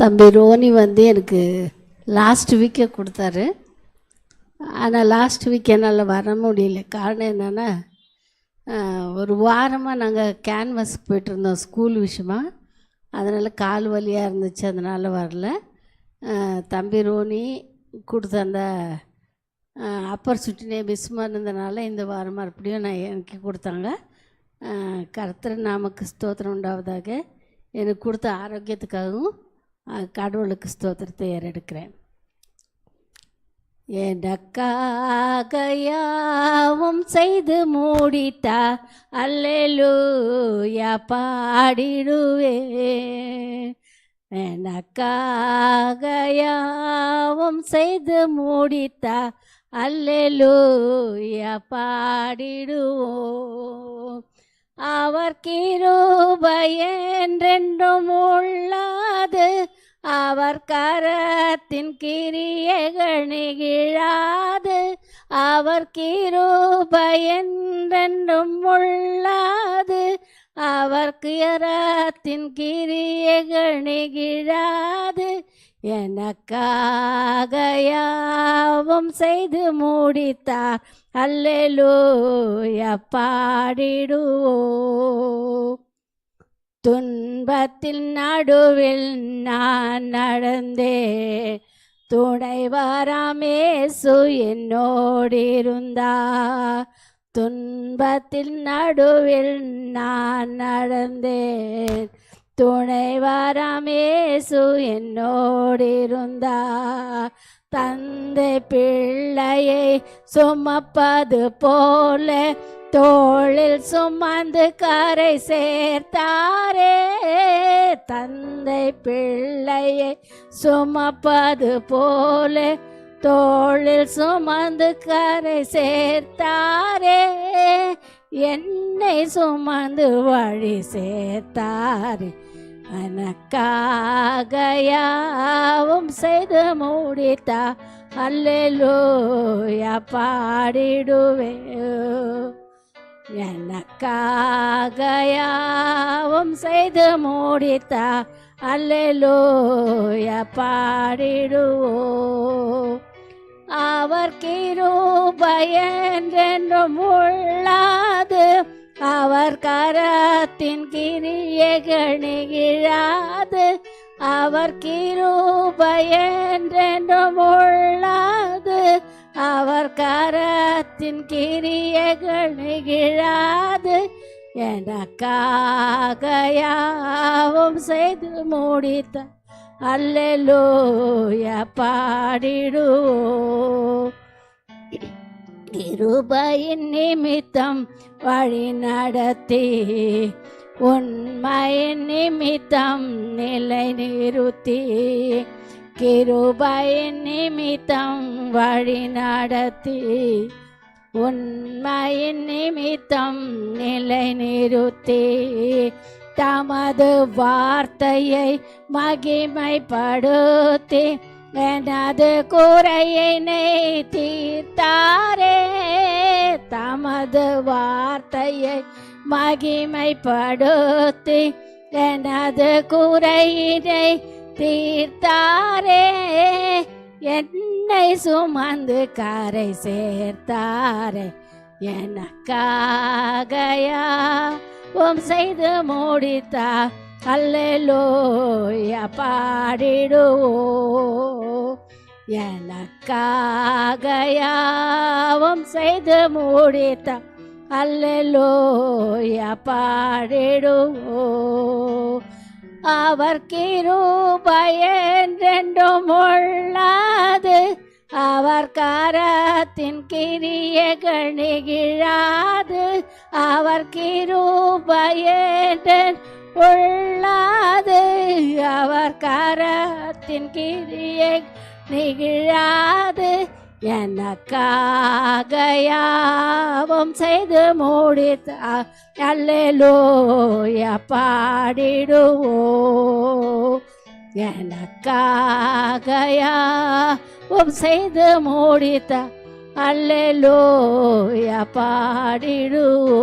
தம்பி ரோனி எனக்கு லாஸ்ட் வீக்கே கொடுத்தாரு. ஆனால் லாஸ்ட் வீக் என்னால் வர முடியல. காரணம் என்னென்னா, ஒரு வாரமாக நாங்கள் கேன்வஸ்க்கு போய்ட்டுருந்தோம் ஸ்கூல் விஷயமா. அதனால் கால் வலியாக இருந்துச்சு, அதனால் வரல. தம்பி ரோனி கொடுத்த அந்த ஆப்பர்ச்சுனிட்டினே மிஸ் பண்ணதுனால இந்த வாரம் மறுபடியும் எனக்கு கொடுத்தாங்க. கர்த்தர் நாமக்கு ஸ்தோத்திரம் உண்டாவதாக. எனக்கு கொடுத்த ஆரோக்கியத்துக்காகவும் கடவுளுக்கு ஸ்தோத்திரத்தை ஏறெடுக்கிறேன். எனக்காக யாவும் செய்து மூடித்தா அல்லேலூயா பாடிடுவேன். எனக்காக யாவும் செய்து மூடித்தா அல்லேலூயா பாடிடுவோம். அவர் கிருபை என்றென்றும் உள்ளது, அவர் கரத்தின் கிரியைகள் நெகிழாது. அவர் கிருபை என்றென்றும் உள்ளது, அவர் கரத்தின் கிரியைகள் நெகிழாது. எனக்காக யாவும் செய்து முடித்தார் அல்லேலூயா பாடிடுவோம். துன்பத்தில் நடுவில் நான் நடந்தே, துணை வராமேசு என்னோடிருந்தார். துன்பத்தில் நடுவில் நான் நடந்தேன், துணை வராமேசு என்னோடிருந்தார். தந்தை பிள்ளையை சுமப்பது போல தோளில் சுமந்து கரை சேர்த்தாரே. தந்தை பிள்ளையை சுமப்பது போல தோளில் சுமந்து கரை சேர்த்தாரே. என்னை சுமந்து வழி சேர்த்தாரே. எனக்காக யாவும் செய்து முடித்தா அல்லேலூயா பாடிடுவேன். எனக்காக யாவும் செய்து முடித்தா அல்லேலூயா பாடிடுவோம். அவர் கிருபை என்றென்றும் உள்ளது, அவர் கரத்தின் கிரியைகள் நெகிழாது. அவர் கிருபை என்றென்றும் உள்ளது, அவர் கரத்தின் கிரியைகள் நெகிழாது. எனக்காக யாவும் செய்து முடித்த அல்லேலூயா பாடிடுவோம். கிருபையின் நிமித்தம் வழி நடத்தி, உண்மையின் நிமித்தம் நிலை நிறுத்தி. கிருபையின் நிமித்தம் வழி நடத்தி, உண்மையின் நிமித்தம் நிலை நிறுத்தி. தமது வார்த்தையை மகிமைப்படுத்தி எனது குறையினை தீர்த்தாரே. தமது வார்த்தையை மகிமைப்படுத்தி எனது குறையினை தீர்த்தாரே. என்னை சுமந்து கரை சேர்த்தாரே. எனக்காக யாவும் செய்து முடித்தா அல்லேலூயா பாடிடுவோம். எனக்காக யாவும் செய்து முடித்தா அல்லேலூயா பாடிடுவோம். அவர் கிருபை என்றென்றும் உள்ளது, அவர் கரத்தின் கிரியைகள் நெகிழாது. அவர் கிருபை என்றென்றும் உள்ளது, அவர் கரத்தின் கிரியை நெகிழாது. எனக்காக யாவும் செய்து முடித்த அல்லேலூயா பாடிடுவோம். எனக்காக யாவும் செய்து முடித்த அல்லேலூயா பாடிடுவோம்.